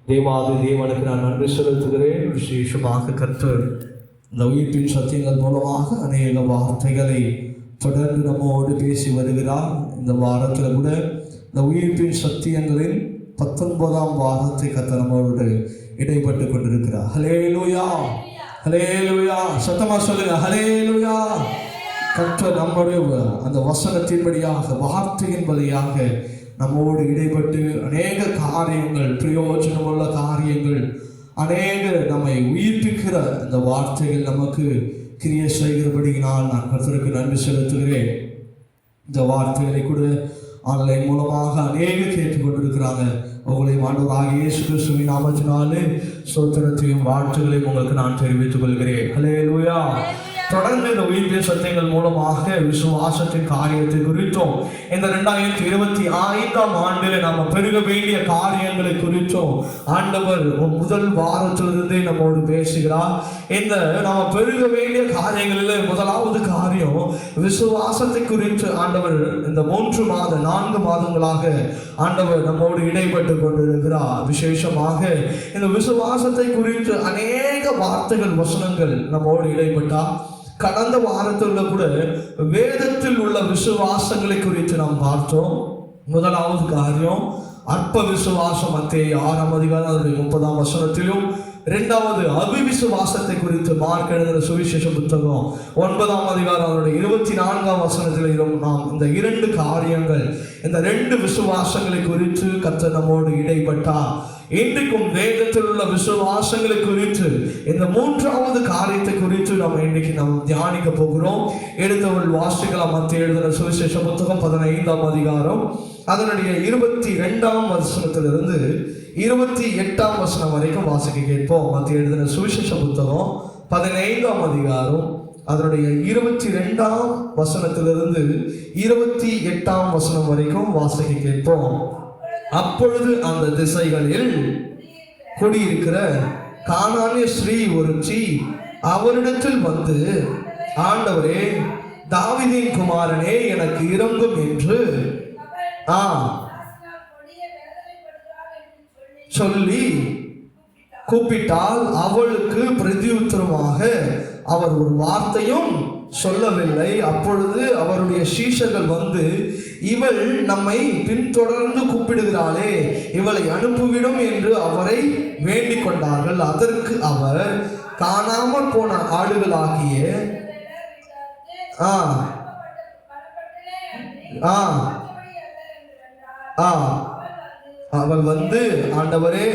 தேவாதி தேவனுக்கு நான் நன்றி செலுத்துகிறேன். விசேஷமாக கர்த்தர் இந்த உயிர்ப்பின் சத்தியங்கள் மூலமாக அநேக வார்த்தைகளை தொடர்ந்து நம்மோடு பேசி வருகிறார். இந்த வாரத்தில் கூட இந்த உயிர்ப்பின் சத்தியங்களின் 19ஆம் வாரத்தை கர்த்தர் நம்மோடு இடைப்பட்டு கொண்டிருக்கிறார். ஹல்லேலூயா, ஹல்லேலூயா, சத்தமா சொல்லுங்க ஹல்லேலூயா. கர்த்தர் நம்முடைய அந்த வசனத்தின்படியாக வார்த்தையின் வழியாக நம்மோடு இடைப்பட்டு அநேக காரியங்கள், பிரயோஜனமுள்ள காரியங்கள், அநேக நம்மை உயிர்ப்பிக்கிற இந்த வார்த்தைகள் நமக்கு கிரியை செய்கிறபடியினால் நான் கர்த்தருக்கு நன்றி செலுத்துகிறேன். இந்த வார்த்தைகளை கூட ஆன்லைன் மூலமாக அநேக கேட்டுக்கொண்டிருக்கிறாங்க. உங்களையும் ஆண்டவராகிய இயேசு கிறிஸ்துவின் நாமத்தினாலே ஸ்தோத்திரத்தையும் வாழ்த்துக்களையும் உங்களுக்கு நான் தெரிவித்துக் கொள்கிறேன். ஹல்லேலூயா. தொடர்ந்து இந்த உயிர்ப்பின் சத்தியங்கள் மூலமாக விசுவாசத்தின் காரியத்தை குறித்தும் இந்த 2025ஆம் ஆண்டில் நம்ம பெருக வேண்டிய காரியங்களை குறித்தும் ஆண்டவர் முதல் வாரத்திலிருந்தே நம்மோடு பேசுகிறார். இந்த நம்ம பெருக வேண்டிய காரியங்களில் முதலாவது காரியம் விசுவாசத்தை குறித்து ஆண்டவர் இந்த 4 மாதங்களாக ஆண்டவர் நம்மோடு இடைப்பட்டு கொண்டிருக்கிறார். விசேஷமாக இந்த விசுவாசத்தை குறித்து அநேக வார்த்தைகள், வசனங்கள் நம்மோடு இடைப்பட்டார். கடந்த வாரத்தில் கூட வேதத்தில் உள்ள விசுவாசங்களை குறித்து நாம் பார்த்தோம். முதலாவது காரியம் அற்ப விசுவாசம், மத்தேயு 6ஆம் அதிகாரம் 30ஆம் வசனத்திலும். இரண்டாவது அவிவிசுவாசத்தை குறித்து மார்க் எழுதின சுவிசேஷ புத்தகம் 9ஆம் அதிகாரம் 24ஆம் வசனத்திலும் நாம் இந்த 2 காரியங்கள், இந்த 2 விசுவாசங்களை குறித்து கர்த்தர் நம்மோடு இடைப்பட்டார். இன்றைக்கும் வேதத்தில் உள்ள விசுவாசங்களை குறித்து இந்த 3வது காரியத்தை குறித்து நாம் தியானிக்க போகிறோம். எடுத்தவள் வாசிக்கலாம். மத்தேயு எழுதின சுவிசேஷ புத்தகம் 15ஆம் அதிகாரம் அதனுடைய 22ஆம் வசனத்திலிருந்து 28ஆம் வசனம் வரைக்கும் வாசிக்க கேட்போம். மத்தேயு எழுதின சுவிசேஷ புத்தகம் 15ஆம் அதிகாரம் அதனுடைய 22ஆம் வசனத்திலிருந்து 28ஆம் வசனம் வரைக்கும் வாசிக்க கேட்போம். அப்பொழுது அந்த திசைகளில் குடியிருக்கிற கானானிய ஸ்ரீ ஒருத்தி அவரிடத்தில் வந்து, ஆண்டவரே, தாவீதின் குமாரனே, எனக்கு இரங்கும் என்று சொல்லி கூப்பிட்டால் அவளுக்கு பிரதியுத்தரமாக அவர் ஒரு வார்த்தையும் சொல்லவில்லை. அப்பொழுது அவருடைய சீஷர்கள் வந்து, இவள் நம்மை பின்தொடர்ந்து கூப்பிடுகிறாளே, இவளை அனுப்பிவிடும் என்று அவரை வேண்டிக் கொண்டார்கள். அதற்கு அவர், காணாமல் போன ஆடுகளாகிய அவள் வந்து, ஆண்டவரே,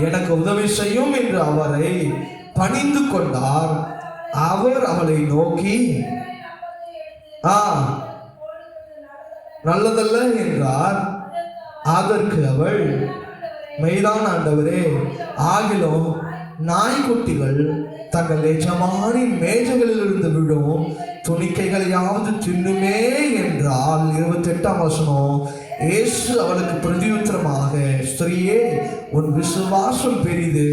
எனக்கு உதவி செய்யும் என்று அவரை பணிந்து கொண்டார். அவர் அவளை நோக்கி நல்லதல்ல என்றார். அதற்கு அவள், மெய்தான் ஆண்டவரே, ஆகிலும் நாய்க்குட்டிகள் தங்கள் எஜமானின் மேஜைகளில் இருந்து விடும் துணிக்கைகளையாவது தின்னுமே என்றால். 28ஆம் வசனம். இயேசு அவளுக்கு பிரதியுத்தரமாக, ஸ்திரீயே, உன் விசுவாசம் பெரிது,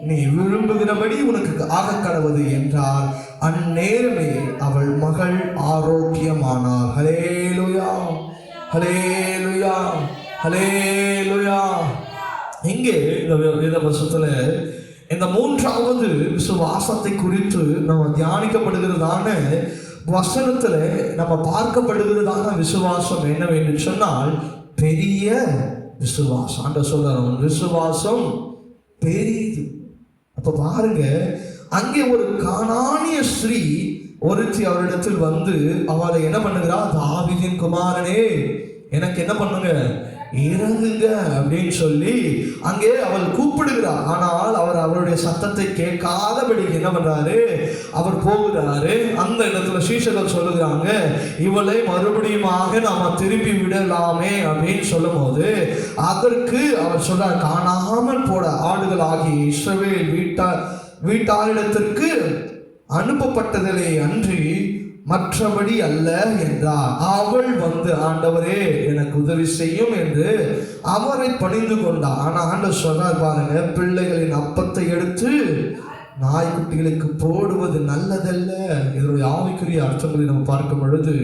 நீ விரும்புகிறபடி உனக்கு ஆக கடவது என்றார். அந்நேரமே அவள் மகள் ஆரோக்கியமானார். ஹல்லேலூயா, ஹல்லேலூயா, ஹல்லேலூயா. இங்கே இந்த வேத வசனத்துல இந்த 3வது விசுவாசத்தை குறித்து நம்ம தியானிக்கப்படுகிறதான வசனத்துல நம்ம பார்க்கப்படுகிறதான விசுவாசம் என்னவென்று சொன்னால், பெரிய விசுவாசம். ஆண்டவர் சொல்றார், விசுவாசம் பெரியது. அப்ப பாருங்க, அங்கே ஒரு கானானிய ஸ்ரீ ஒருத்தி அவரிடத்தில் வந்து அவளை என்ன பண்ணுகிறா, தாவீதின் குமாரனே, எனக்கு என்ன பண்ணுங்க, இறங்குங்க அப்படின்னு சொல்லி அங்கே அவள் கூப்பிடுகிறார். ஆனால் அவர் அவருடைய சத்தத்தை கேட்காதபடி என்ன பண்றாரு, அவர் போகிறாரு. அந்த இடத்துல சீஷர்கள் சொல்லுகிறாங்க, இவளை மறுபடியுமாக நாம திருப்பி விடலாமே அப்படின்னு சொல்லும் போது அதற்கு அவர் சொல்றார், காணாமல் போட ஆடுகள் ஆகிய இஸ்ரவேல் வீட்டாரிடத்திற்கு அனுப்பப்பட்டதிலே அன்றி மற்றபடி அல்ல என்றார். அவள் வந்து, ஆண்டவரே, எனக்கு உதவி செய்யும் என்று அவரை பணிந்து கொண்டார். ஆனா ஆண்டவர் சொன்னார் பாருங்க, பிள்ளைகளின் அப்பத்தை எடுத்து நாய்க்குட்டிகளுக்கு போடுவது நல்லதல்ல. இதனுடைய ஆவிக்குரிய அர்த்தங்களை நம்ம பார்க்கும் பொழுது,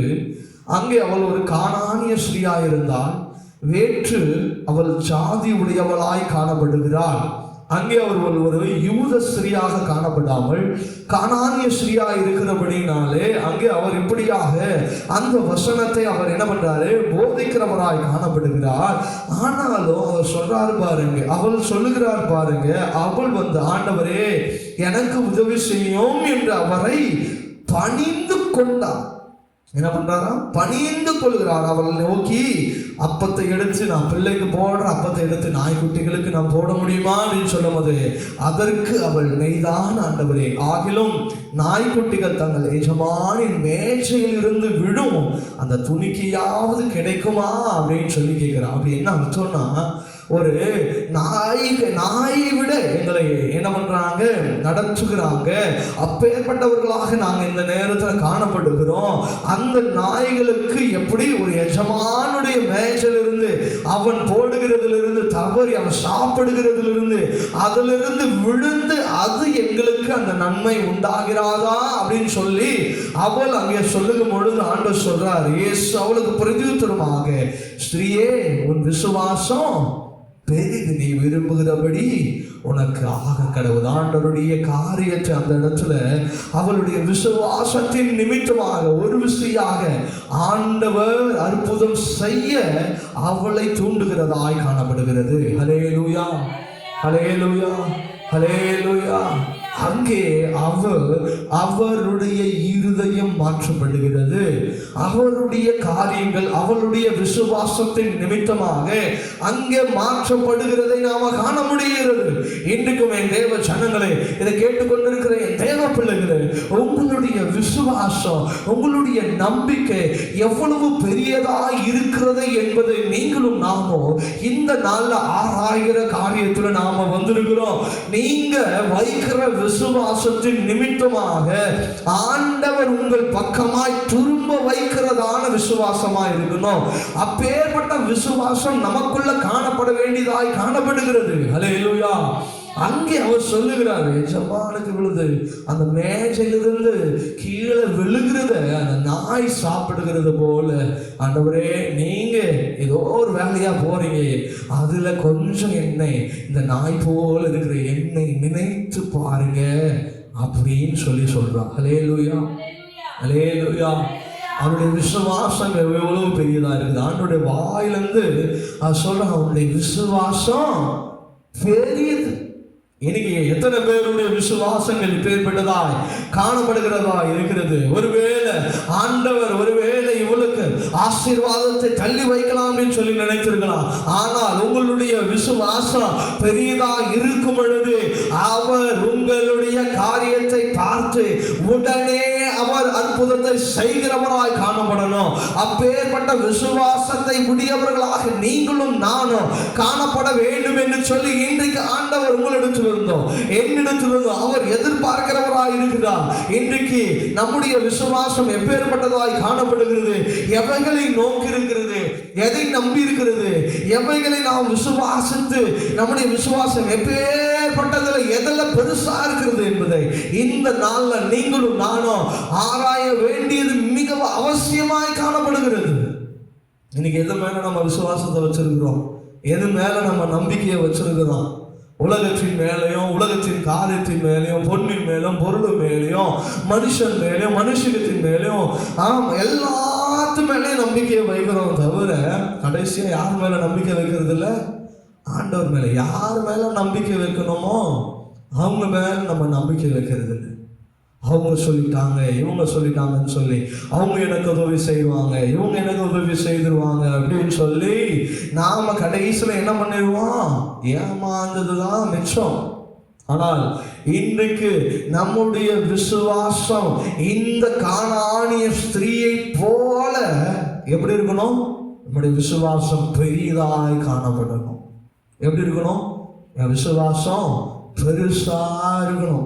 அங்கே அவள் ஒரு கானானிய ஸ்ரீயா இருந்தால், வேற்று அவள் ஜாதி உடையவளாய் காணப்படுகிறாள். அங்கே அவர் ஒரு யூத ஸ்திரீயாக காணப்படாமல் கானானிய ஸ்திரீயா இருக்கிறபடினாலே அங்கே அவர் இப்படியாக அந்த வசனத்தை அவர் என்ன பண்றாரு, போதிக்கிறவராய் காணப்படுகிறார். ஆனாலும் அவர் சொல்றாரு பாருங்க, அவள் சொல்லுகிறார் பாருங்க, அவள் ஆண்டவரே எனக்கு உதவி செய்யும் என்று அவரை பணிந்து கொண்டார். என்ன பண்றாரா, பணிந்து கொள்கிறார். அவள் நோக்கி அப்பத்தை எடுத்து நான் பிள்ளைக்கு போடுற அப்பத்தை எடுத்து நாய்க்குட்டிகளுக்கு நான் போட முடியுமா அப்படின்னு சொல்லும் போது அதற்கு அவள் மெய்தான் ஆண்டவரே, ஆகிலும் நாய்க்குட்டிகள் தங்கள் எஜமானின் மேஜையில் இருந்து விடும் அந்த துணிக்கையாவது கிடைக்குமா அப்படின்னு சொல்லி கேட்கிறான். அப்படி என்ன அர்த்தம்னா, ஒரு நாயை விட எங்களை என்ன பண்றாங்க, நடத்துகிறாங்க. அப்பேற்பட்டவர்களாக நாங்கள் இந்த நேரத்தில் காணப்படுகிறோம். அந்த நாய்களுக்கு எப்படி ஒரு எஜமானுடைய மேஜிலிருந்து அவன் போடுகிறதிலிருந்து தவறி அவன் சாப்பிடுகிறதிலிருந்து அதிலிருந்து விழுந்து அது எங்களுக்கு அந்த நன்மை உண்டாகிறாதா அப்படின்னு சொல்லி அவள் அங்கே சொல்லும் பொழுது ஆண்டவர் சொல்றார், இயேசு அவளுக்கு பிரதியுத்தரமாக, ஸ்திரீயே உன் விசுவாசம் பெரிது, நீ விரும்புகிறபடி உனக்கு ஆக கடவுள். ஆண்டவருடைய காரியத்தை அந்த இடத்துல அவளுடைய விசுவாசத்தின் நிமித்தமாக ஒரு விசையாக ஆண்டவர் அற்புதம் செய்ய அவளை தூண்டுகிறதாய் காணப்படுகிறது. ஹல்லேலூயா, ஹல்லேலூயா, ஹல்லேலூயா. அங்கே அவருடைய இருதயம் மாற்றப்படுகிறது. அவருடைய காரியங்கள் அவளுடைய விசுவாசத்தின் நிமித்தமாக அங்கே மாற்றப்படுகிறதை நாம காண முடிகிறது. இன்றைக்கும் என் தேவ ஜனங்களே, இதை கேட்டுக்கொண்டிருக்கிற என் தேவ பிள்ளைகளே, உங்களுடைய விசுவாசம் உங்களுடைய நம்பிக்கை எவ்வளவு பெரியதாய் இருக்கிறது என்பதை நீங்களும் நாமும் இந்த நாள்ல ஆராய்கிற காரியத்துல நாம வந்திருக்கிறோம். நீங்க வைக்கிற விசுவாசத்தின் நிமித்தமாக ஆண்டவர் உங்கள் பக்கமாய் திரும்ப வைக்கிறதான விசுவாசமாய் இருக்கணும். அப்பேற்பட்ட விசுவாசம் நமக்குள்ள காணப்பட வேண்டியதாய் காணப்படுகிறது. ஹல்லேலூயா. அங்கே அவர் சொல்லுகிறார், எஜமானுக்கு விழுது அந்த மேஜையிலிருந்து கீழே விழுகிறத அந்த நாய் சாப்பிடுகிறது போல ஆண்டவரே, நீங்க ஏதோ ஒரு வேலையா போறீங்க, அதுல கொஞ்சம் எண்ணெய் இந்த நாய் போல இருக்கிற எண்ணெய் நினைத்து பாருங்க அப்படின்னு சொல்றான். ஹல்லேலூயா, ஹல்லேலூயா. அவனுடைய விசுவாசம் எவ்வளவு பெரியதா இருக்குது. ஆண்டோடைய வாயிலிருந்து சொல்றான், அவனுடைய விசுவாசம் பெரியது. இன்னைக்கு எத்தனை பேருடைய விசுவாசங்கள் பேர்பட்டதாய் காணப்படுகிறதா இருக்கிறது. ஒருவேளை ஆண்டவர் ஒருவேளை இவளுக்கு ஆசீர்வாதத்தை தள்ளி வைக்கலாம் என்று சொல்லி நினைத்திருக்கலாம். ஆனால் உங்களுடைய விசுவாசம் பெரியதா இருக்கும் பொழுது அவர் உங்களுடைய காரியத்தை பார்த்து உடனே அவர் அற்புதத்தை செய்கிறவராய் காணப்படணும். அப்பேற்பட்ட விசுவாசத்தை உடையவர்களாக நீங்களும் நானும் காணப்பட வேண்டும் என்று சொல்லி இன்றைக்கு ஆண்டவர் உங்களிடத்தில் என்னிடத்திலிருந்து அவர் எதிர்பார்க்கிறவராய் இருக்கிறார். இன்றைக்கு நம்முடைய விசுவாசம் எப்பேற்பட்டதாய் காணப்படுகிறது, எவைகளை நோக்கி இருக்கிறது, எதை நம்பி இருக்கிறது, எவைகளை நாம் விசுவாசித்து நம்முடைய விசுவாசம் எப்பேற்பட்டதில் எதெல்லாம் பெருசா இருக்கிறது என்பதை இந்த நாள்ல நீங்களும் நானும் ஆராய வேண்டியது மிக அவசியமாய் காணப்படுகிறது. இன்னைக்கு எது மேல நம்ம விசுவாசத்தை வச்சிருக்கிறோம், எது மேல நம்ம நம்பிக்கையை வச்சிருக்கிறோம்? உலகத்தின் மேலேயும் உலகத்தின் காரியத்தின் மேலேயும் பொன்னின் மேலும் பொருள் மேலேயும் மனுஷன் மேலேயும் மனுஷகத்தின் மேலேயும் எல்லாத்து மேலேயும் நம்பிக்கையை வைக்கிறோம். தவிர கடைசியா யார் மேல நம்பிக்கை வைக்கிறது இல்லை, ஆண்டவர் மேல. யார் மேல நம்பிக்கை வைக்கணுமோ அவங்க மேல நம்ம நம்பிக்கை வைக்கிறது இல்லை. அவங்க சொல்லிட்டாங்க, இவங்க சொல்லிட்டாங்கன்னு சொல்லி அவங்க எனக்கு உதவி செய்வாங்க, இவங்க எனக்கு உதவி செய்திருவாங்க அப்படின்னு சொல்லி நாம கடைசியில் என்ன பண்ணிடுவோம், ஏமாந்ததுதான் மிச்சம். ஆனால் இன்றைக்கு நம்முடைய விசுவாசம் இந்த கானானிய ஸ்திரீயை போல எப்படி இருக்கணும்? நம்முடைய விசுவாசம் பெரியதாய் காணப்படணும். எப்படி இருக்கணும்? என் விசுவாசம் பெருசா இருக்கணும்.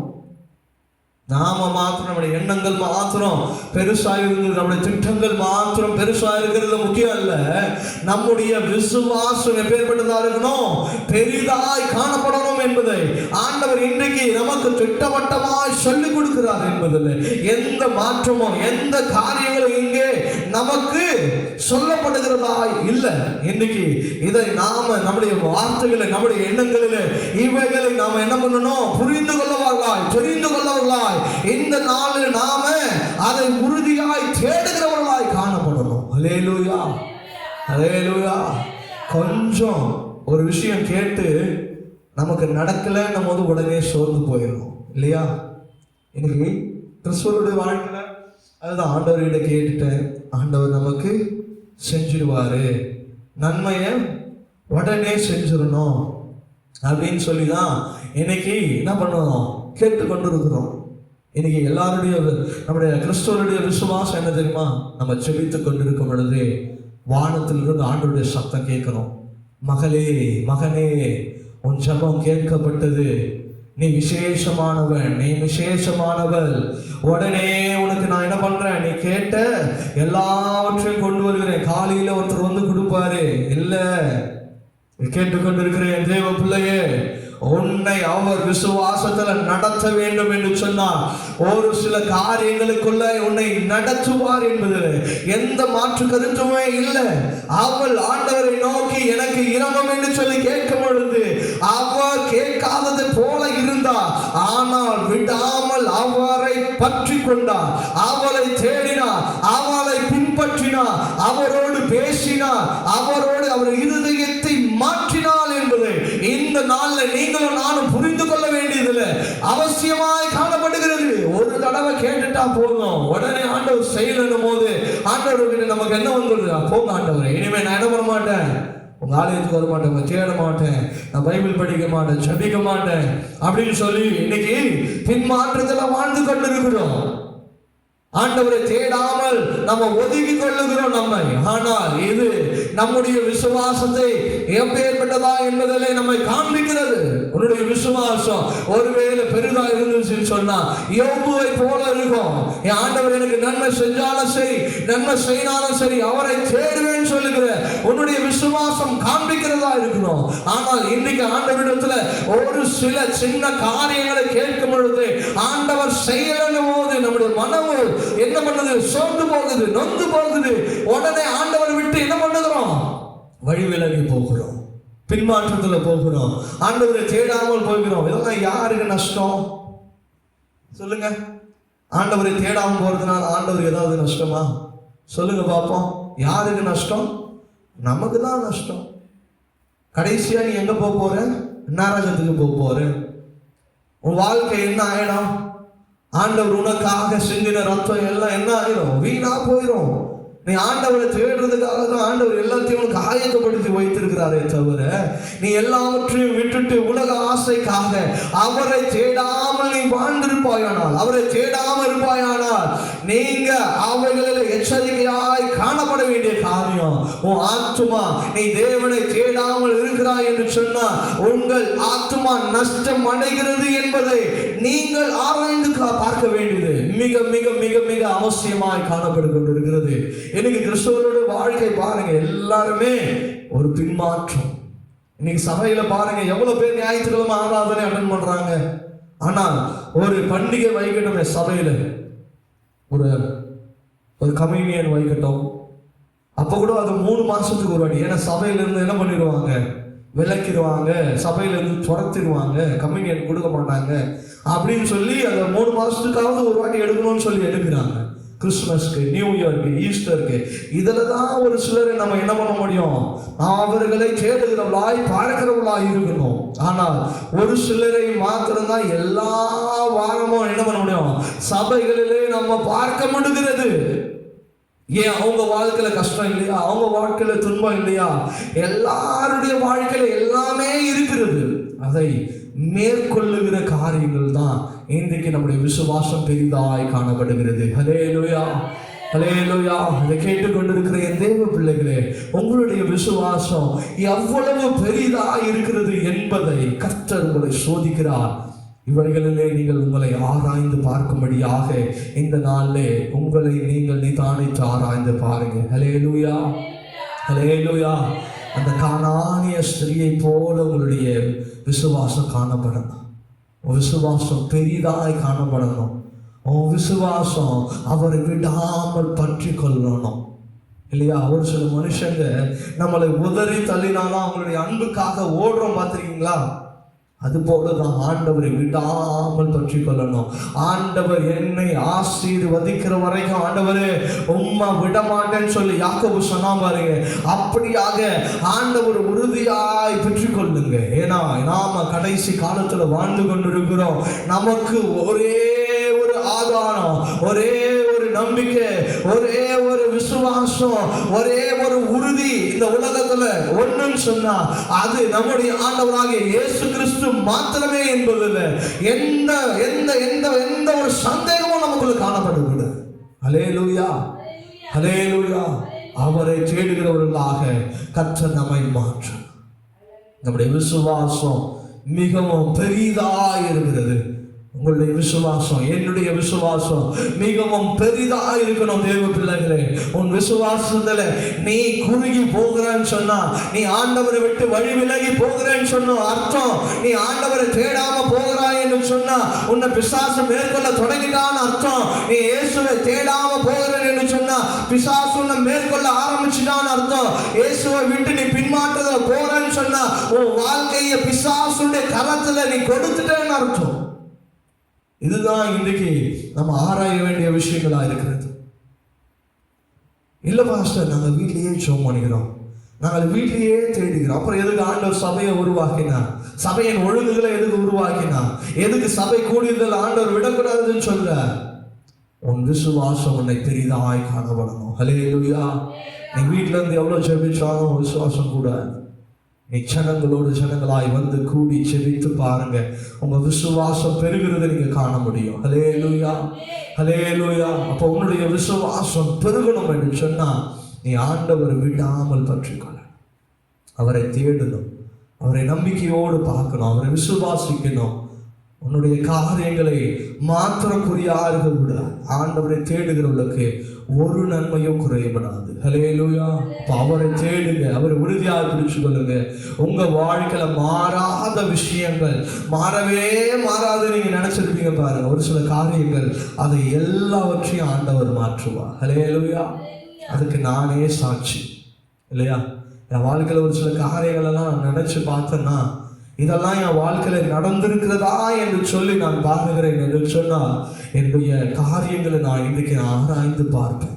நாம மாத்திரம் நம்முடைய எண்ணங்கள் மாத்திரம் பெருசா இருந்தது, நம்முடைய திட்டங்கள் மாத்திரம் பெருசா இருக்கிறது முக்கியம் அல்ல. நம்முடைய விசுவாசம் எப்பேற்பட்டதா இருக்கணும், பெரிதாய் காணப்படணும் என்பதை ஆண்டவர் இன்றைக்கு நமக்கு திட்டவட்டமாய் சொல்லிக் கொடுக்கிறார் என்பதில் எந்த மாற்றமும் எந்த காரியங்களும் இங்கே நமக்கு சொல்லப்படுகிறதா இல்லை. இன்னைக்கு இதை நாம நம்முடைய வார்த்தைகளை, நம்முடைய எண்ணங்களில் இவைகளை நாம என்ன பண்ணணும்? புரிந்து கொள்ளவர்களாய், தெரிந்து கொள்ளவர்களாய் இந்த நாளில் நாம அதை உறுதியாய் தேடுகிறவர்களாய் காணப்படணும். அல்லேலூயா, அல்லேலூயா. கொஞ்சம் ஒரு விஷயம் கேட்டு நமக்கு நடக்கலைன்னும் போது உடனே சோர்ந்து போயிடணும் இல்லையா? இன்னைக்கு கிறிஸ்துவனுடைய வாழ்க்கையில அதுதான், ஆண்டவர்கிட்ட கேட்டுட்டேன், ஆண்டவர் நமக்கு செஞ்சிடுவாரு, நன்மையை உடனே செஞ்சிடணும் அப்படின்னு சொல்லி தான் இன்னைக்கு என்ன பண்ணுவோம்? கேட்டுக்கொண்டு இருக்கிறோம். இன்னைக்கு எல்லாருடைய நம்முடைய கிறிஸ்துவனுடைய விசுவாசம் என்ன தெரியுமா? நம்ம செபித்து கொண்டிருக்கும் பொழுது வானத்திலிருந்து ஆண்டவருடைய சத்தம் கேட்கிறோம். மகளே, மகனே, உன் ஜெபம் கேட்கப்பட்டது, நீ விசேஷமானவன், நீ விசேஷமானவள், உடனே உனக்கு நான் என்ன பண்றேன்? நீ கேட்ட எல்லாவற்றையும் கொண்டு வருகிறேன். காலையில ஒருத்தர் வந்து கொடுப்பாரு, இல்ல கேட்டுக்கொண்டிருக்கிறேன் தேவ பிள்ளையே, உன்னை அவர் விசுவாசத்துல நடத்த வேண்டும் என்று சொன்னார். ஒரு சில காரியங்களுக்குள்ள உன்னை நடத்துவார் என்பதில் எந்த மாற்று கருத்துமே இல்லை. அவள் ஆண்டவரை நோக்கி எனக்கு இரங்கும் என்று சொல்லி கேட்கும் பொழுது அவர் கேட்காதது போல இருந்தார். ஆனால் விடாமல் அவரை பற்றி கொண்டார், அவளை தேடினார், அவளை பின்பற்றினார், அவரோடு பேசினார், அவரோடு அவர் இருதயத்தை மாற்றினார் என்பது இந்த நாளில் நீங்களும் நானும் புரிந்து கொள்ள வேண்டியதில்லை, அவசியமாய் காணப்படுகிறது. ஒரு தடவை கேட்டுட்டா போதும், உடனே ஆண்டவர் செய்யணும் போது ஆண்டவர்கிட்ட நமக்கு என்ன வந்துடுது? போங்க ஆண்டவரே, இனிமே நான் என்ன பண்ண மாட்டேன், உங்க ஆலயத்துக்கு வர மாட்டேன், தேட மாட்டேன், நான் பைபிள் படிக்க மாட்டேன், ஜெபிக்க மாட்டேன் அப்படின்னு சொல்லி இன்னைக்கு பின்மாற்றத்தில் வாழ்ந்து கொண்டிருக்கிறோம். ஆண்டவரை தேடாமல் நம்ம ஒதுக்கி கொள்ளுகிறோம் நம்மை. ஆனால் இது நம்முடைய விசுவாசத்தை எப்பேற்பட்டதா என்பதிலே நம்மை காண்பிக்கிறது. உன்னுடைய விசுவாசம் ஒருவேளை பெரிதா இருந்துச்சுன்னு சொன்னா யோபுவை போல இருக்கும். என் ஆண்டவர் எனக்கு நன்மை செஞ்சாலும் சரி, நன்மை செய்தாலும் சரி, அவரை தேடுவேன்னு சொல்லுகிற உன்னுடைய விசுவாசம் காண்பிக்கிறதா இருக்கணும். ஆனால் இன்னைக்கு ஆண்டவரிடத்துல ஒரு சில சின்ன காரியங்களை கேட்கும் பொழுது ஆண்டவர் செய்யலன்னும் போது நம்முடைய மனமும் என்ன பண்ணுது? சோர்ந்து போகுது, நொந்து போகுது. உடனே ஆண்டவரை விட்டு என்ன பண்ணுகிறோம்? வழி விலகி போகிறோம், பின்மாற்றத்தில் போகிறோம், ஆண்டவரை தேடாமல் போகிறோம். இதெல்லாம் யாருக்கு நஷ்டம் சொல்லுங்க? ஆண்டவரை தேடாமல் போறதுனால ஆண்டவர் ஏதாவது நஷ்டமா? சொல்லுங்க பார்ப்போம். யாருக்கு நஷ்டம்? நமக்கு தான் நஷ்டம். கடைசியா நீ எங்க போக போற? நரகத்துக்கு போக போற. உன் வாழ்க்கை என்ன ஆயிடும்? ஆண்டவர் உனக்காக சிந்தின ரத்தம் எல்லாம் என்ன ஆயிரும்? வீணா போயிடும். நீ ஆண்டவரை தேடுறதுக்காக தான் ஆண்டவர் எல்லாத்தையும் உனக்கு ஆயத்தப்படுத்தி வைத்திருக்கிறாரே தவிர நீ எல்லாவற்றையும் விட்டுட்டு உலக ஆசைக்காக அவரை தேடாமல் நீ வாழ்ந்திருப்பாயானால், அவரை தேடாமல் இருப்பாயானால் நீங்க அவைகளில் எச்சரிக்கையாய் காணப்பட வேண்டிய காரியம். உன் ஆத்துமா, நீ தேவனை தேடாமல் இருக்கிறாய் என்று சொன்னா உங்கள் ஆத்துமா நஷ்டம் அடைகிறது என்பதை நீங்கள் ஆராய்ந்து பார்க்க வேண்டியது மிக மிக மிக மிக அவசியமாய் காணப்பட்டு கொண்டிருக்கிறது. இன்னைக்கு கிறிஸ்தவரோட வாழ்க்கை பாருங்க, எல்லாருமே ஒரு பின்மாற்றம். இன்னைக்கு சபையில பாருங்க எவ்வளவு பேர் ஞாயிற்றுக்கிழமை ஆராதனை அட்டன் பண்றாங்க. ஆனால் ஒரு பண்டிகை வைக்கட்டுமே சபையில, ஒரு கம்யூனியன் வைக்கட்டும், அப்ப கூட அது 3 மாசத்துக்கு ஒரு வாட்டி. ஏன்னா சபையில இருந்து என்ன பண்ணிடுவாங்க? விலக்கிடுவாங்க, சபையில இருந்து துரத்திடுவாங்க, கம்யூனியன் கொடுக்க மாட்டாங்க அப்படின்னு சொல்லி அந்த 3 மாசத்துக்காவது ஒரு வாட்டி எடுக்கணும்னு சொல்லி எடுக்கிறாங்க. கிறிஸ்துமஸ்க்கு, நியூ இயருக்கு, ஈஸ்டருக்கு, இதில் தான் ஒரு சிலரை நம்ம என்ன பண்ண முடியும்? அவர்களை தேடுகிறவளாய் பார்க்கிறவளாய் இருக்கணும். ஆனால் ஒரு சிலரை மாத்திரம்தான் எல்லா வாரமும் என்ன பண்ண முடியும்? சபைகளிலே நம்ம பார்க்க முடிகிறது. ஏன்? அவங்க வாழ்க்கையில கஷ்டம் இல்லையா? அவங்க வாழ்க்கையில துன்பம் இல்லையா? எல்லாருடைய வாழ்க்கையில எல்லாமே இருக்கிறது. அதை மேற்கொள்ளுகிற காரியங்கள் தான் இன்றைக்கு நம்முடைய விசுவாசம் பெரிதாய் காணப்படுகிறது. ஹல்லேலூயா, ஹல்லேலூயா. இதை கேட்டுக்கொண்டிருக்கிற என் தேவ பிள்ளைகளே, உங்களுடைய விசுவாசம் எவ்வளவு பெரிதாய் இருக்கிறது என்பதை கர்த்தர் உங்களை சோதிக்கிறார். இவைகளிலே நீங்கள் உங்களை ஆராய்ந்து பார்க்கும்படியாக இந்த நாளிலே உங்களை நீங்கள் நிதானித்து ஆராய்ந்து பாருங்க. ஹல்லேலூயா, ஹல்லேலூயா. அந்த கானானிய ஸ்திரியை போல உங்களுடைய விசுவாசம் காணப்படணும். விசுவாசம் பெரிதாய் காணப்படணும். விசுவாசம் அவரை விடாமல் பற்றி கொள்ளணும். இல்லையா? ஒரு சில மனுஷங்க நம்மளை உதறி தள்ளினாலும் அவங்களுடைய அன்புக்காக ஓடுறோம், பார்த்துருக்கீங்களா? அது போலதான் ஆண்டவரை விடாமல் பற்றி கொள்ளணும். ஆண்டவர் என்னை ஆசீர்வதிக்கிற வரைக்கும் ஆண்டவரே உம்மா விடமாட்டேன்னு சொல்லி யாக்கோபு சொன்னா பாருங்க. அப்படியாக ஆண்டவர் உறுதியாய் பெற்றுக் கொள்ளுங்க. ஏன்னா நாம கடைசி காலத்துல வாழ்ந்து கொண்டிருக்கிறோம். நமக்கு ஒரே ஒரு ஆதாரம், ஒரே ஒரு நம்பிக்கை, ஒரே ஒரு விசுவாசம், ஒரே ஒரு உறுதி இந்த உலகத்துல ஒண்ணுன்னு சொன்னா அது நம்முடைய ஆண்டவராகிய இயேசு கிறிஸ்து மாத்திரமே என்பதில் எந்த எந்த எந்த எந்த ஒரு சந்தேகமும் நமக்குள்ள காணப்படுகிறது. ஹல்லேலூயா, ஹல்லேலூயா. அவரை தேடுகிறவர்களாக கர்த்தர் நம்மை மாற்றும். நம்முடைய விசுவாசம் மிகவும் பெரிதாய் இருக்கிறது. உங்களுடைய விசுவாசம், என்னுடைய விசுவாசம் மிகவும் பெரிதா இருக்கணும். தேவ பிள்ளைகளே, உன் விசுவாசத்துல நீ குறுகி போகிறன்னு சொன்னா, நீ ஆண்டவரை விட்டு வழி விலகி போகிறேன்னு சொன்ன அர்த்தம், நீ ஆண்டவரை தேடாம போகிறாய் என்று சொன்னா உன்னை பிசாசு மேற்கொள்ள தொடங்கிட்டான்னு அர்த்தம். நீ இயேசுவை தேடாம போகிறேன் என்று சொன்னா பிசாசு உன்னை மேற்கொள்ள ஆரம்பிச்சுட்டான்னு அர்த்தம். இயேசுவை விட்டு நீ பின்மாற்றத்துல போறேன்னு சொன்னா உன் வாழ்க்கையை பிசாசுடைய கரத்துல நீ கொடுத்துட்டேன்னு அர்த்தம். இதுதான் இன்றைக்கு நம்ம ஆராய வேண்டிய விஷயங்களா இருக்கிறது. இல்ல பாஸ்டர், நாங்கள் வீட்லயே ஜெபம் பண்ணிக்கிறோம், நாங்கள் வீட்லயே தேடுகிறோம். அப்புறம் எதுக்கு ஆண்டவர் சபையை உருவாக்கினா? சபையின் ஒழுங்குகளை எதுக்கு உருவாக்கினா? எதுக்கு சபை கூடியதில் ஆண்டவர் விடக்கூடாதுன்னு சொல்ல? உன் விசுவாசம் உன்னை பெரிதாய் காணப்படணும். ஹல்லேலூயா. நீ வீட்டுல இருந்து எவ்வளவு ஜெபிச்சாலும் விசுவாசம் கூட நீ ஜனங்களோடு ஜனங்களாய் வந்து கூடி செபித்து பாருங்க, உங்க விசுவாசம் பெருகிறத நீங்க காண முடியும். ஹல்லேலூயா, ஹல்லேலூயா. அப்போ உன்னுடைய விசுவாசம் பெருகணும் என்று சொன்னா நீ ஆண்டவரை விடாமல் பற்றிக்கொள்ள, அவரை தேடணும், அவரை நம்பிக்கையோடு பார்க்கணும், அவரை விசுவாசிக்கணும். உன்னுடைய காரியங்களை மாத்திரக்குரியாக விட ஆண்டவரை தேடுகிறவர்களுக்கு ஒரு நன்மையும் குறையப்படாது. ஹல்லேலூயா. அப்ப அவரை தேடுங்க, அவரை உறுதியாக பிடிச்சு கொள்ளுங்க. உங்க வாழ்க்கையில மாறாத விஷயங்கள், மாறவே மாறாது நீங்க நினைச்சிருப்பீங்க பாருங்க, ஒரு சில காரியங்கள், அதை எல்லாவற்றையும் ஆண்டவர் மாற்றுவார். ஹல்லேலூயா. அதுக்கு நானே சாட்சி இல்லையா? என் வாழ்க்கையில ஒரு சில காரியங்கள் எல்லாம் நான் நினைச்சு பார்த்தேன்னா, இதெல்லாம் என் வாழ்க்கையில நடந்திருக்கிறதா என்று சொல்லி நான் பார்க்கிறேன் என்று சொன்னால் என்னுடைய காரியங்களை நான் இன்றைக்கு ஆராய்ந்து பார்ப்பேன்.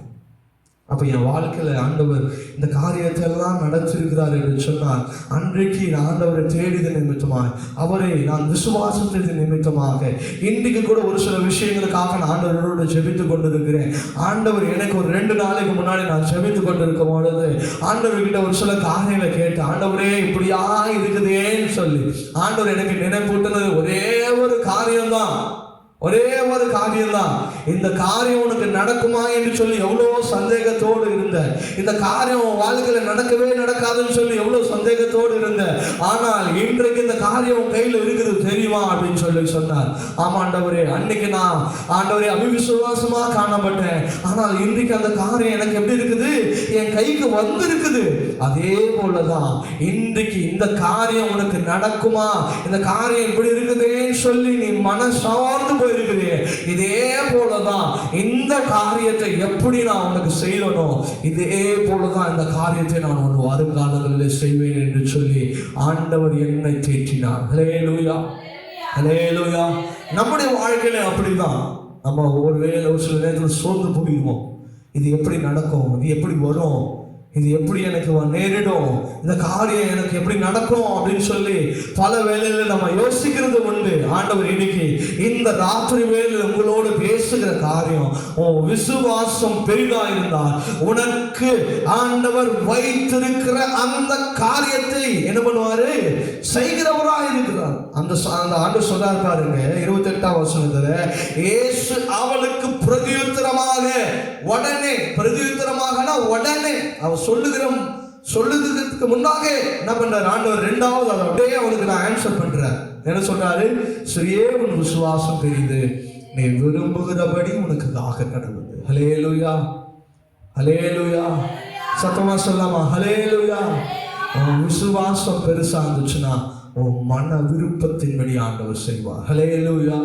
அப்ப என் வாழ்க்கையில ஆண்டவர் இந்த காரியத்தை எல்லாம் நடத்திருக்கிறார் என்று சொன்னால் அன்றைக்கு நான் ஆண்டவரை தேடித நிமித்தமாக, அவரை நான் விசுவாசத்தின் நிமித்தமாக இன்றைக்கு கூட ஒரு சில விஷயங்களுக்காக நான் ஆண்டவரோடு ஜெபித்துக் கொண்டிருக்கிறேன். ஆண்டவர் எனக்கு ஒரு 2 நாளைக்கு முன்னாடி நான் ஜெபித்துக் கொண்டிருக்கும் பொழுது ஆண்டவர்கிட்ட ஒரு சில காரியங்களை கேட்டு, ஆண்டவரே இப்படியா இருக்குதேன்னு சொல்லி ஆண்டவர் எனக்கு நினைப்பூட்டினது ஒரே ஒரு காரியம்தான், ஒரே ஒரு காரியம்தான். இந்த காரியம் உனக்கு நடக்குமா என்று சொல்லி எவ்வளவோ சந்தேகத்தோடு இருந்த, இந்த காரியம் வாழ்க்கையில நடக்கவே நடக்காதுன்னு சொல்லி எவ்வளவு சந்தேகத்தோடு இருந்த, ஆனால் இன்றைக்கு இந்த காரியம் கையில் இருக்குது தெரியுமா அப்படின்னு சொல்லி சொன்னார். ஆமா ஆண்டவரே, அன்னைக்கு நான் ஆண்டவரே அவிசுவாசமா காணப்பட்டேன், ஆனால் இன்றைக்கு அந்த காரியம் எனக்கு எப்படி இருக்குது, என் கைக்கு வந்து இருக்குது. அதே போலதான் இன்றைக்கு இந்த காரியம் உனக்கு நடக்குமா, இந்த காரியம் இப்படி இருக்குதுன்னு சொல்லி நீ மனசார்ந்து போயிருக்கிறேன். இதே போலதான் இந்த காரியத்தை எப்படி நான் உனக்கு செய்யணும், இதே போலதான் இந்த காரியத்தை நான் உன் வருங்காலங்களில் செய்வேன் என்று சொல்லி ஆண்டவர் என்னை தேற்றினார். ஹல்லேலூயா, ஹல்லேலூயா. நம்முடைய வாழ்க்கையில அப்படிதான். நம்ம ஒரு வேளை ஒரு சில நேரத்தில் சோர்ந்து போயிடுவோம். இது எப்படி நடக்கும், இது எப்படி வரும், இது எப்படி எனக்கு நேரிடும், இந்த காரியம் எனக்கு எப்படி நடக்கும் அப்படின்னு சொல்லி பல வேளையில நம்ம யோசிக்கிறது உண்டு. ஆண்டவர் இன்னைக்கு இந்த ராத்திரி வேளையில் உங்களோடு பேசுகிற காரியம், உன் விசுவாசம் பெரிதா இருந்தால் உனக்கு ஆண்டவர் வைத்திருக்கிற அந்த காரியத்தை என்ன பண்ணுவாரு, செய்கிறவராக இருக்கிறார். அந்த ஆண்டு சொல்றாரு பாருங்க 28ஆம் வசனத்துல, இயேசு அவளுக்கு பிரதியுத்தரமாக, உடனே பிரதியுத்தரமாக உடனே அவர் சொல்லுகிறதுக்கு முன்னாக என்ன பண்றாரு ஆண்டவர், 2வது அதை அப்படியே அவனுக்கு நான் ஆன்சர் பண்றேன். என்ன சொல்றாரு, சரியே உன் விசுவாசம் பெரிது, நீ விரும்புகிறபடி உனக்கு ஆக கடவுது. ஹல்லேலூயா, ஹல்லேலூயா. சத்தமா சொல்லாமா, ஹல்லேலூயா. உன் விசுவாசம் பெருசா இருந்துச்சுன்னா உன் மன விருப்பத்தின்படி ஆண்டவர் செய்வார். ஹல்லேலூயா.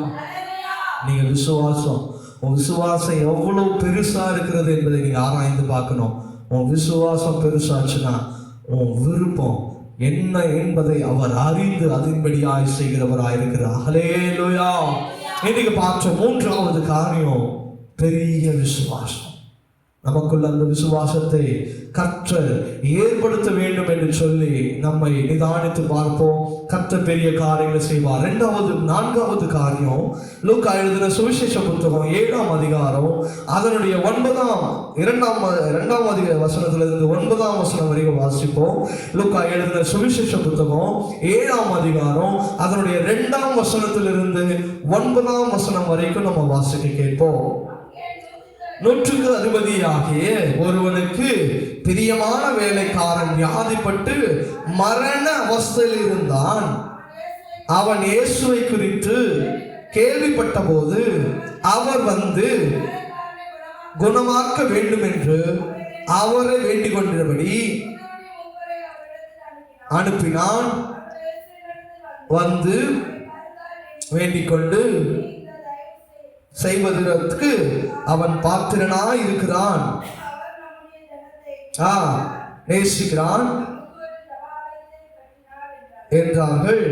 நீங்க விசுவாசம், உன் விசுவாசம் எவ்வளவு பெருசா இருக்கிறது என்பதை நீங்க ஆராய்ந்து பார்க்கணும். உன் விசுவாசம் பெருசாச்சுன்னா உன் விருப்பம் என்ன என்பதை அவர் அறிந்து அதன்படியாய் செய்கிறவராய் இருக்கிறார். ஹல்லேலூயா. இன்னைக்கு பார்த்த மூன்றாவது காரியம் பெரிய விசுவாசம். நமக்குள்ள அந்த விசுவாசத்தை கர்த்தர் ஏற்படுத்த வேண்டும் என்று சொல்லி நம்மை நிதானித்து பார்ப்போம். கர்த்தர் பெரிய காரியங்களை செய்வார். நான்காவது காரியம், லூக்கா எழுதின சுவிசேஷ புத்தகம் 7ஆம் அதிகாரம் அதனுடைய 2ஆம் வசனத்திலிருந்து 9ஆம் வசனம் வரைக்கும் வாசிப்போம். லூக்கா எழுதின சுவிசேஷ புத்தகம் 7ஆம் அதிகாரம் அதனுடைய 2ஆம் வசனத்திலிருந்து 9ஆம் வசனம் வரைக்கும் நம்ம வாசிக்க கேட்போம். 100க்கு அதிபதியாகிய ஒருவனுக்கு பிரியமான வேலைக்காரன் வியாதிப்பட்டு மரண அவஸ்தையில் இருந்தான். அவன் இயேசுவை குறித்து கேள்விப்பட்ட போது அவர் வந்து குணமாக்க வேண்டும் என்று அவரை வேண்டிக் கொண்டபடி அனுப்பினான். வந்து வேண்டிக் கொண்டு செய்வதற்கு அவன் பாத்திரனாய் இருக்கிறான், நேசிக்கிறான் என்றார்கள்.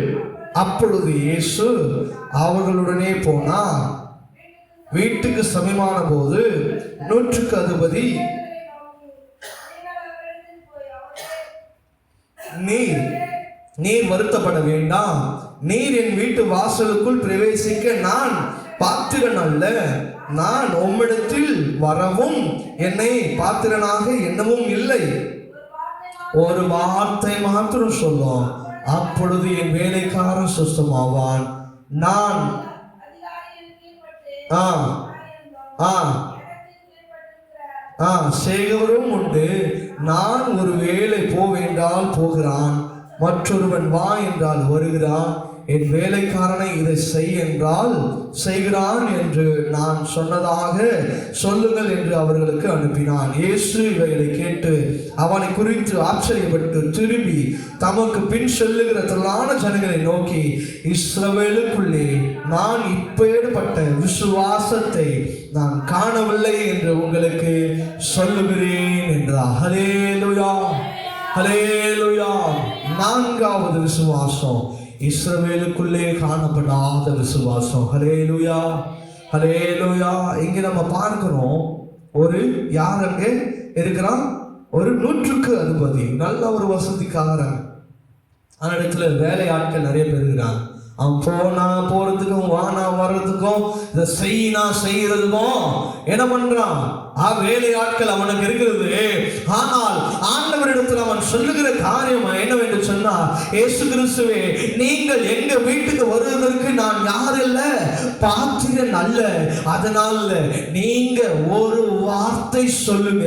அப்பொழுது இயேசு அவர்களுடனே போனார். வீட்டுக்கு சமீபமான போது 100க்கு அதிபதி, நீர் வருத்தப்பட வேண்டாம், நீர் என் வீட்டு வாசலுக்குள் பிரவேசிக்க நான் பாத்திரன் அல்ல, நான் உம்மிடத்தில் வரவும் என்னை பாத்திரனாக எண்ணவும் இல்லை. ஒரு வார்த்தை மாத்திரம் சொல்லும், அப்பொழுது என் வேலைக்காரன் சுத்தமாவான். நான் செய்கிறவரும் உண்டு. நான் ஒரு வேலை போவென்றால் போகிறான், மற்றொருவன் வா என்றால் வருகிறான், என் வேலைக்காரனை இதை செய் என்றால் செய்கிறான் என்று நான் சொன்னதாக சொல்லுங்கள் என்று அவர்களுக்கு அனுப்பினான். இயேசு இவைகளை கேட்டு அவனை குறித்து ஆச்சரியப்பட்டு திரும்பி தமக்கு பின் செல்லுகிற திரளான ஜனங்களை நோக்கி, இஸ்ரவேலுக்குள்ளே நான் இப்பேற்பட்ட விசுவாசத்தை நான் காணவில்லை என்று உங்களுக்கு சொல்லுகிறேன் என்றார். ஹல்லேலூயா, ஹல்லேலூயா. நான்காவது விசுவாசம், இஸ்ரவேலுக்குள்ளே காணப்படாத விசுவாசம். ஹல்லேலூயா, ஹல்லேலூயா. இங்க நம்ம பார்க்கிறோம், ஒரு யார் அங்கே இருக்கிறான்? ஒரு 100க்கு அதிபதி, நல்ல ஒரு வசதிக்காரன். அந்த இடத்துல வேலை ஆட்கள் நிறைய பேர் இருக்கிறாங்க. அவன் போறதுக்கும் வானா வர்றதுக்கும் இதை செய்யறதுக்கும் என்ன பண்றான்? வேலை ஆட்கள் அவனுக்கு இருக்கிறது. ஆனால் ஆண்டவரிடத்தில் அவன் சொல்லுகிற காரியம் என்னவென்று சொன்னார், இயேசு கிறிஸ்துவே, நீங்கள் எங்க வீட்டுக்கு வருவதற்கு நான் யார் இல்ல, பாத்திரன் அல்ல. அதனால நீங்க ஒரு வார்த்தை சொல்லுங்க,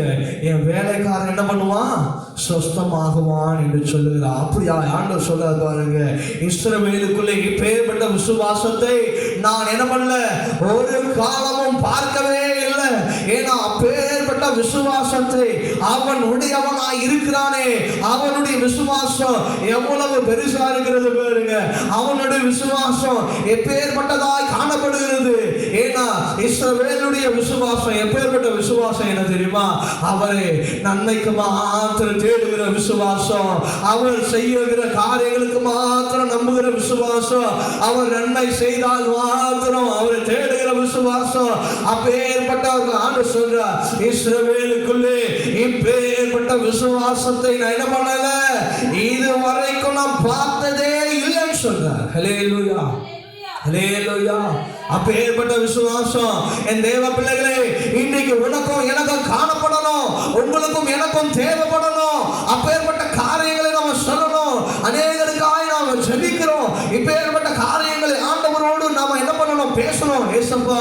என் வேலைக்காரன் என்ன பண்ணுவான்? சொஸ்தமாகுவான் என்று சொல்லுகிறார். அப்படியா ஆண்டவர் சொல்ல பாருங்க. இஸ்ரவேலுக்குள்ளே இப்பேற்பட்ட விசுவாசத்தை நான் என்ன பண்ணல, ஒரு காலமும் பார்க்கவே இல்லை. ஏன்னா அப்பேற்பட்ட விசுவாசத்தை அவன் உடையவனாய் இருக்கிறானே, அவனுடைய விசுவாசம் எவ்வளவு பெருசா இருக்கிறது பாருங்க. அவனுடைய விசுவாசம் எப்பேற்பட்டதாய் காணப்படுகிறது. ஏன்னா இஸ்ரவேலுடைய விசுவாசம் எப்பேற்பட்ட விசுவாசம் என்ன தெரியுமா? அவரை நன்மைக்கு மாத்திரம் தேடுகிற விசுவாசம், அவர் செய்யுகிற காரியங்களுக்கு மாத்திரம் நம்புகிற விசுவாசம், அவர் நன்மை செய்தால் மாத்திரம் அவரை தேடுகிற விசுவாசம். அப்பேற்பட்டவர்கள் ஆண்டு சொல்றார், இஸ்ரவேலுக்குள்ளே இப்பேற்பட்ட விசுவாசத்தை நான் என்ன பண்ணல, இது வரைக்கும் நான் பார்த்ததே இல்லைன்னு சொல்றார். ஹல்லேலூயா, ஹல்லேலூயா. அப்பேற்பட்ட விசுவாசம் என் தேவ பிள்ளைகளே, இன்றைக்கு உனக்கும் எனக்கும் காணப்படணும், உங்களுக்கும் எனக்கும் தேவைப்படணும். அப்பேற்பட்ட காரியங்களை நம்ம சொல்லணும். அநேகருக்காய் நாம ஜெபிக்கிறோம். இப்பேற்பட்ட காரியங்களை ஆண்டவரோடு நாம என்ன பண்ணணும்? பேசணும். ஏசப்பா,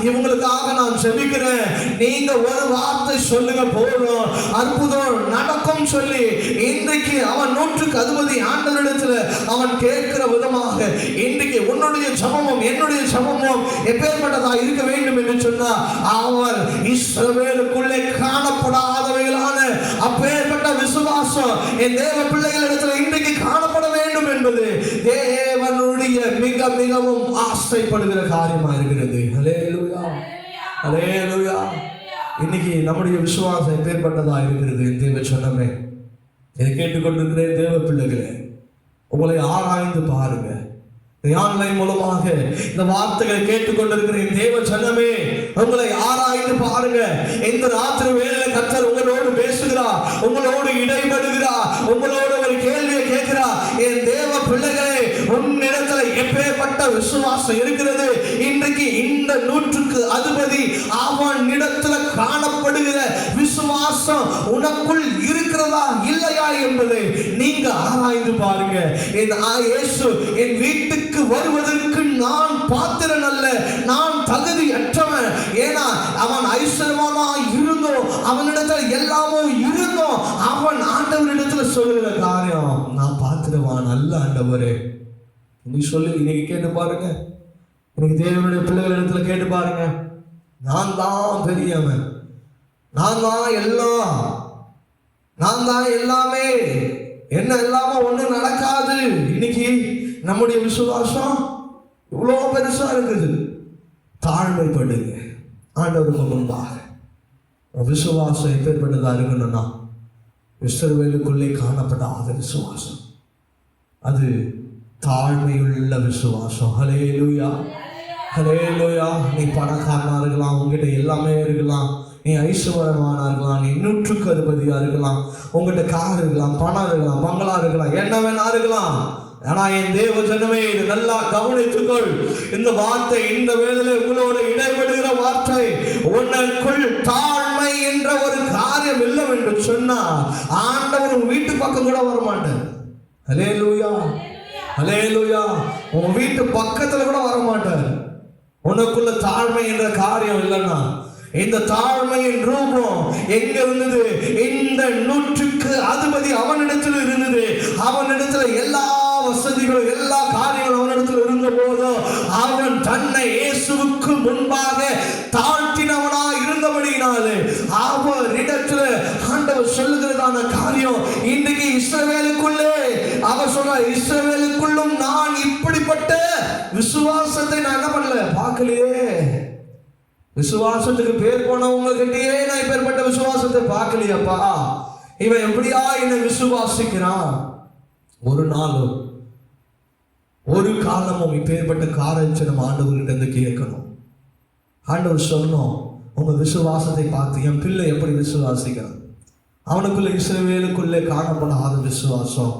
இவங்களுக்காக நான் ஜெபிக்கிறேன், நீங்க ஒரு வார்த்தை சொல்லுங்க போதும், அற்புதம் நடக்கும் சொல்லி இன்றைக்கு அவன் 100க்கு அதிபதி ஆண்டவரிடத்துல அவன் கேட்கிற விதமாக இன்றைக்கு உன்னுடைய ஜெபமும் என்னுடைய ஜெபமும் எப்பேற்பட்டதா இருக்க வேண்டும் என்று சொன்னார். அவர் இஸ்ரவேலுக்குள்ளே காணப்படாதவைகளான அப்பேற்பட்ட விசுவாசம் என் தேவ பிள்ளைகளிடத்தில் இன்றைக்கு காணப்பட வேண்டும் என்பது தேவனுடைய மிக மிகவும் ஆசைப்படுகிற காரியமா இருக்கிறது. ஹல்லேலூயா, ஹல்லேலூயா. இன்னைக்கு நம்முடைய விசுவாசம் எப்பேற்பட்டதா இருக்கிறது? தேவ சொன்னமே, இதை கேட்டுக்கொண்டிருக்கிற தேவ பிள்ளைகளே, உங்களை ஆராய்ந்து பாருங்க. ஆன்லைன் மூலமாக இந்த வார்த்தைகளை கேட்டுக்கொண்டிருக்கிற தேவ ஜனமே, உங்களை ஆராய்ந்து பாருங்க. இந்த ராத்திரி வேளையில கர்த்தர் உங்களோடு பேசுகிறார், உங்களோடு இடைபடுகிறார், உங்களோடு ஒரு கேள்வியை கேட்கிறார். என் தேவ பிள்ளைகளே, உன்னிடத்துல எப்பேற்பட்ட விசுவாசம் இருக்கிறது? இன்றைக்கு இந்த 100க்கு அதிபதி அவனிடத்துல காணப்படுகிற விசுவாசம் உனக்குள் இருக்கிறதா இல்லையா என்பதை நீங்க ஆராய்ந்து பாருங்க. என் இயேசு என் வீட்டுக்கு வருவதற்கு நான் பாத்திரன் அல்ல, நான் தகுதி அற்றவன். ஏன்னா அவன் ஐஸ்வர்யமா இருந்தோம், அவனிடத்துல எல்லாமோ இருந்தோம். அவன் ஆண்டவரிடத்துல சொல்லுகிற காரியம், நான் பாத்திரவான் அல்ல ஆண்டவரே. நீ சொல்லி இன்னைக்கு கேட்டு பாருங்க. இன்னைக்கு தேவனுடைய பிள்ளைகள் இடத்துல கேட்டு பாருங்க. நான் தான் பெரியவன், நான் தான் எல்லாம், நான் தான் எல்லாமே, என்ன எல்லாமே ஒண்ணு நடக்காது. இன்னைக்கு நம்முடைய விசுவாசம் இவ்வளோ பெருசா இருக்குது. தாழ்மைப்படுங்க ஆண்டவருக்கு முன்பாக. விசுவாசம் எப்பேற்பட்டதா இருக்கணும்னா, இஸ்ரவேலுக்குள்ளே காணப்படாத விசுவாசம், அது தாழ்மையுள்ள விசுவாசம். ஹல்லேலூயா, ஹல்லேலூயா. நீ பணக்காரனா இருக்கலாம், உங்ககிட்ட எல்லாமே இருக்கலாம், நீ ஐஸ்வர்யமானா இருக்கலாம், நீ 100க்கு அதிபதியா இருக்கலாம், உங்ககிட்ட கார் இருக்கலாம், பணம் இருக்கலாம், பங்களா இருக்கலாம், என்ன வேணா இருக்கலாம். ஆனா என் தேவ ஜனமே, இது நல்லா கவனித்துக்கொள். இந்த வார்த்தை இந்த வேளையில உங்களோட இடைபடுகிற வார்த்தை, உனக்குள் தாழ்மை என்ற ஒரு காரியம் இல்லை என்று சொன்னா ஆண்டவர் வீட்டு பக்கம் கூட வர மாட்டார். ஹல்லேலூயா, ஹல்லேலூயா. உன் வீட்டு பக்கத்துல கூட வர மாட்டார். உனக்குள்ள தாழ்மை என்ற காரியம் இல்லைன்னா, இந்த தாழ்மையின் ரூபம் எங்க இருந்தது? இந்த 100க்கு அதிபதி அவனிடத்தில் இருந்தது. அவனிடத்துல எல்லா வசதிகளும் எல்லா காரியங்களும் அவனிடத்தில் இருந்த போதும் அவன் தன்னை இயேசுவுக்கு முன்பாக தாழ்த்தினவனா இருந்தபடியினாலே அவரிடத்துல ஆண்டவர் சொல்லுகிறதான காரியம் இன்றைக்கு இஸ்ரவேலுக்குள்ளே அவர் சொல்ற, இஸ்ரவேலுக்குள்ளும் நான் இப்படிப்பட்ட விசுவாசத்தை நான் என்ன பண்ணல, பார்க்கலையே. விசுவாசத்துக்கு பேர் போனவங்க கிட்டயே நான் இப்பேற்பட்ட விசுவாசத்தை பார்க்கலையப்பா. இவன் எப்படியா என்னை விசுவாசிக்கிறான்? ஒரு நாளும் ஒரு காலமும் இப்பேற்பட்ட காரியத்தை நம்ம ஆண்டவர்கிட்ட இருந்து கேட்கணும். ஆண்டவர் சொன்னோம், உங்க விசுவாசத்தை பார்த்து என் பிள்ளை எப்படி விசுவாசிக்கிறான். அவனுக்குள்ள இஸ்ரவேலுக்குள்ளே காணப்படாத விசுவாசம்,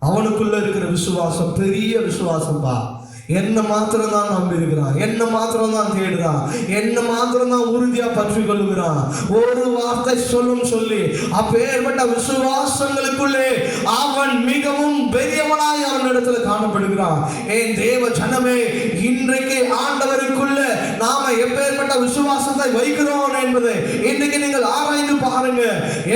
அவனுக்குள்ள இருக்கிற விசுவாசம் பெரிய விசுவாசம்பா. என்ன மாத்திரம் தான் நம்பி இருக்கிறான், என்ன மாத்திரம் தான் தேடுறான், என்ன மாத்திரம் தான் உறுதியா பற்றி கொள்ளுகிறான். ஒரு வார்த்தை சொல்லும் சொல்லி அப்பேற்பட்ட விசுவாசங்களுக்குள்ளே அவன் மிகவும் பெரியவனாய் அவன் இடத்துல காணப்படுகிறான். என் தேவ ஜனமே, இன்றைக்கு ஆண்டவருக்குள்ள நாம எப்பேற்பட்ட விசுவாசத்தை வைக்கிறோம் என்பதை இன்றைக்கு நீங்கள் ஆராய்ந்து பாருங்க.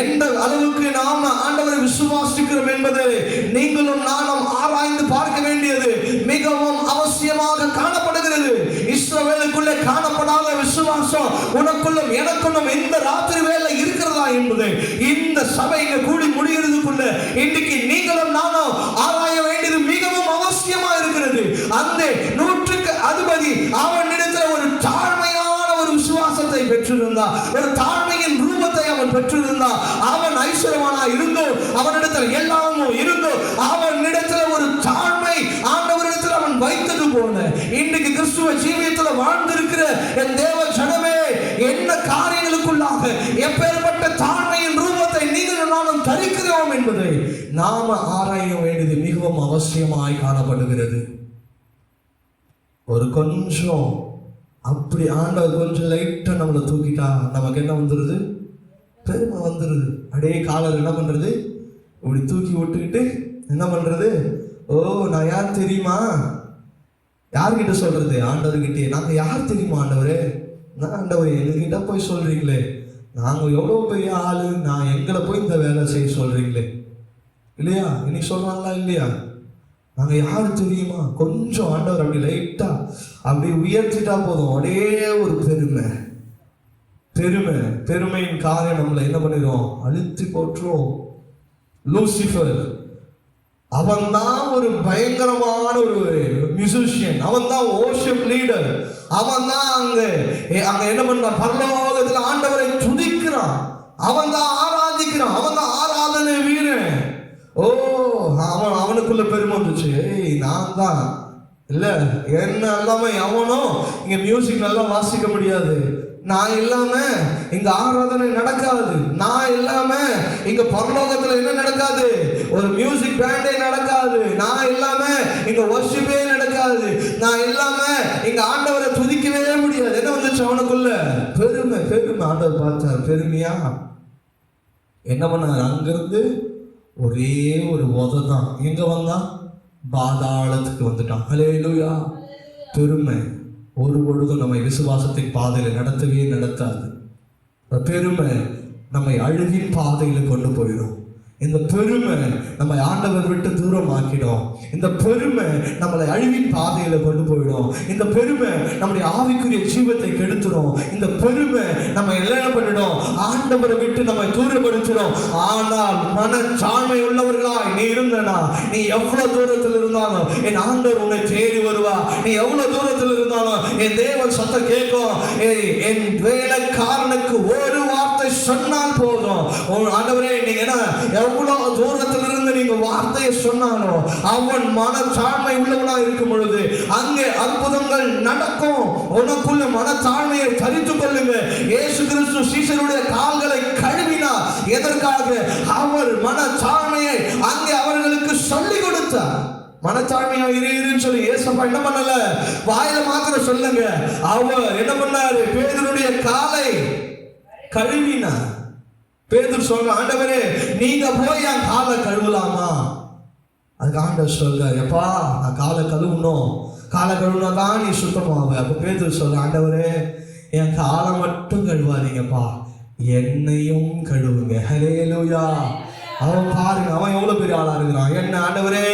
எந்த அளவுக்கு நாம ஆண்டவரை விசுவாசிக்கிறோம் என்பதை நீங்களும் நானும் ஆராய்ந்து பார்க்க வேண்டியது மிகவும் அவசியமாக காணப்படுகிறது. இஸ்ரவேலுக்குள்ளே காணப்படாத விசுவாசம் உனக்குள்ளும் எனக்குள்ளும் இந்த ராத்திரி வேளை இருக்கிறதா என்பது இந்த சபை கூடி முடிகிறதுக்குள்ள இன்றைக்கு நீங்களும் நானும் ஆராய வேண்டியது மிகவும் அவசியமா இருக்கிறது. அந்த 100க்கு அதிபதி அவனிடத்தில் ஒரு தாழ்மையான ஒரு விசுவாசத்தை பெற்றிருந்தா, ஒரு தாழ்மையின் ரூபத்தை அவன் பெற்றிருந்தா, அவன் ஐஸ்வர்யவானா இருந்தோ, அவனிடத்தில் எல்லாமும் இருந்தோ, அவனிடத்தில் ஒரு தாழ்மை ஆண்டவரிடத்தில் அவன் வைத்தது போல இன்றைக்கு கிறிஸ்துவ ஜீவியத்தில் வாழ்ந்திருக்கிற என் தேவ ஜனமே, என்ன காரியங்களுக்குள்ளாக எப்பேற்பட்ட தாழ்மையின் ரூபத்தை நீங்கள் நானும் தரிக்கிறோம் என்பதை நாம ஆராய வேண்டியது மிகவும் அவசியமாய் காணப்படுகிறது. ஒரு கொஞ்சம் அப்படி ஆண்டவர் கொஞ்சம் லைட்டா நம்மளை தூக்கிட்டா நமக்கு என்ன வந்துருது? பெருமை வந்துருது. அப்படியே காலர் என்ன பண்றது? இப்படி தூக்கி விட்டுக்கிட்டு என்ன பண்றது? ஓ, நான் யார் தெரியுமா? யார்கிட்ட சொல்றது? ஆண்டவர்கிட்டே. நாங்க யார் தெரியுமா ஆண்டவரே? நான் ஆண்டவரே எங்ககிட்ட போய் சொல்றீங்களே, நாங்க எவ்வளவு பெரிய ஆளு, நான் எங்களை போய் இந்த வேலை செய்ய சொல்றீங்களே இல்லையா? இன்னைக்கு சொல்றாங்களா இல்லையா? நாங்க யாரு தெரியுமா? கொஞ்சம் ஆண்டவர் அப்படி லைட்டா அப்படி உயர்த்திட்டா போதும், அப்படியே ஒரு பெருமை. பெருமை பெருமையின் காரியம் நம்மளை என்ன பண்ணிடும்? அழுத்தி போட்டுரும். லூசிஃபர் அவன் தான் ஒரு பயங்கரமான ஒரு மியூசிஷியன், அவன் தான் worship லீடர், அவன் தான் அங்க என்ன பண்றான்? பரலோகத்தில் ஆண்டவரை துதி துதிக்கிறான், அவன் தான் ஆராதிக்கிறான், அவன் தான் ஆராதனை வீரன். ஓ, அவனுக்குள்ள பெருமை வந்துச்சு. நான் தான் இல்ல, என்ன எல்லாமே அவனும் இங்க மியூசிக் நல்லா வாசிக்க முடியாது, நான் இல்லாம இங்க ஆராதனை நடக்காது, நான் இல்லாம இங்க பரலோகத்துல என்ன நடக்காது, ஒரு மியூசிக் பேண்டே நடக்காது, நான் இல்லாம இங்க வர்ஷிப்பே நடக்காது, நான் இல்லாம இங்க ஆண்டவரை துதிக்கவே முடியாது. என்ன வந்துச்சு அவனுக்குள்ள? பெருமை. ஆண்டவர் பார்த்தார், பெருமையா என்ன பண்ணார்? அங்கிருந்து ஒரே ஒரு உதை தான். எங்க வந்தான்? பாதாளத்துக்கு வந்துட்டான். ஹல்லேலூயா. பெருமை ஒரு பொழுதும் நம்மை விசுவாசத்தின் பாதையில நடத்தவே நடத்தாது. பெருமை நம்மை அழுகின் பாதையில கொண்டு போயிடும். இந்த பெருமை நம்மை ஆண்டவர் விட்டு தூரம் ஆக்கிடும். இந்த பெருமை நம்மளை அழிவின் பாதையில கொண்டு போயிடும். இந்த பெருமை நம்முடைய ஆவிக்குரிய ஜீவத்தை கெடுத்துடும். இந்த பெருமை நம்ம என்ன பண்ணிடும்? ஆண்டவரை விட்டு நம்மை தூரப்படுத்திடும். ஆனால் மனச்சாண்மை உள்ளவர்களாய் நீ இருந்தனா, நீ எவ்வளவு தூரத்தில் இருந்தாலும் என் ஆண்டவர் உன்னை தேடி வருவா. நீ எவ்வளவு தூரத்தில் இருந்தாலும் என் தேவன் சத்தம் கேட்கும். என் வேலைக்காரனுக்கு ஒரு வார்த்தை சொன்னால் போதும். ஆண்டவரே, நீங்க என்ன எவ்வளவு தூரத்தில் இருந்து நீங்க வார்த்தையை சொன்னாலும் அவன் மனச்சாண்மை உள்ளவனா இருக்கும் பொழுது அங்கே அற்புதங்கள் நடக்கும். உனக்குள்ள மனச்சாண்மையை தரித்துக் கொள்ளுங்க. இயேசு கிறிஸ்து சீஷருடைய கால்களை கழுவினார். எதற்காக? அவர் மனச்சாண்மையை அங்கே அவர்களுக்கு சொல்லிக் கொடுத்தார். மனச்சாண்மையா இருன்னு சொல்லி ஏசப்பா என்ன பண்ணல, வாயில மாத்திரம் சொல்லுங்க. அவர் என்ன பண்ணாரு? பேதுருடைய காலை கழுவினார். பேதுரு சொல்ற, ஆண்டவரே நீங்க போய் என் காலை கழுவலாமா? அதுக்கு ஆண்டவர் சொல்றாரு, எப்பா நான் காலை கழுவணும், காலை கழுவுனா தான் நீ சுத்தமாவ. அப்ப பேதுரு சொல்ற, ஆண்டவரே என் காலை மட்டும் கழுவாதீங்கப்பா, என்னையும் கழுவுங்க. ஹல்லேலூயா. அவன் பாருங்க, அவன் எவ்வளவு பெரிய ஆளா இருக்கிறான். என்ன ஆண்டவரே,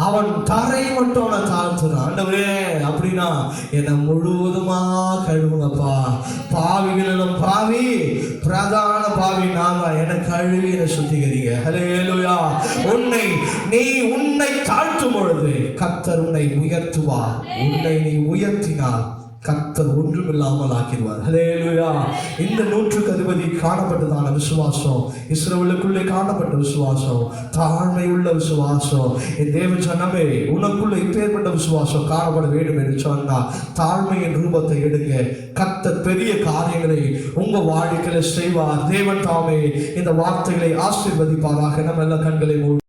அவன் தரை மட்டும் அவனை தாழ்த்துறான். ஆண்டவரே அப்படின்னா என்னை முழுவதுமா கழுவுங்கப்பா. பாவிகளிலும் பாவி, பிரதான பாவி நான் தான், என்னை கழுவி என்னை சுத்திகரிங்க. ஹல்லேலூயா. நீ உன்னை தாழ்த்தும் பொழுது கர்த்தர் உன்னை உயர்த்துவார். உன்னை நீ உயர்த்தினால் கர்த்தர் ஒன்றுமில்லாமல் ஆக்கிடுவார். ஹல்லேலூயா. இந்த 100க்கு அதிபதி காணப்பட்டதான விசுவாசம், இஸ்ரவேலுக்குள்ளே காணப்பட்ட விசுவாசம், தாழ்மை உள்ள விசுவாசம். என் தேவ ஜனமே, உனக்குள்ள இப்பேற்பட்ட விசுவாசம் காணப்பட வேண்டும் என்று சொன்னால் தாழ்மையின் ரூபத்தை எடுங்க. கர்த்தர் பெரிய காரியங்களை உங்க வாழ்க்கையில செய்வார். தேவன் தாமே இந்த வார்த்தைகளை ஆசீர்வதிப்பாராக. நம்ம எல்லாம் கண்களை மூடி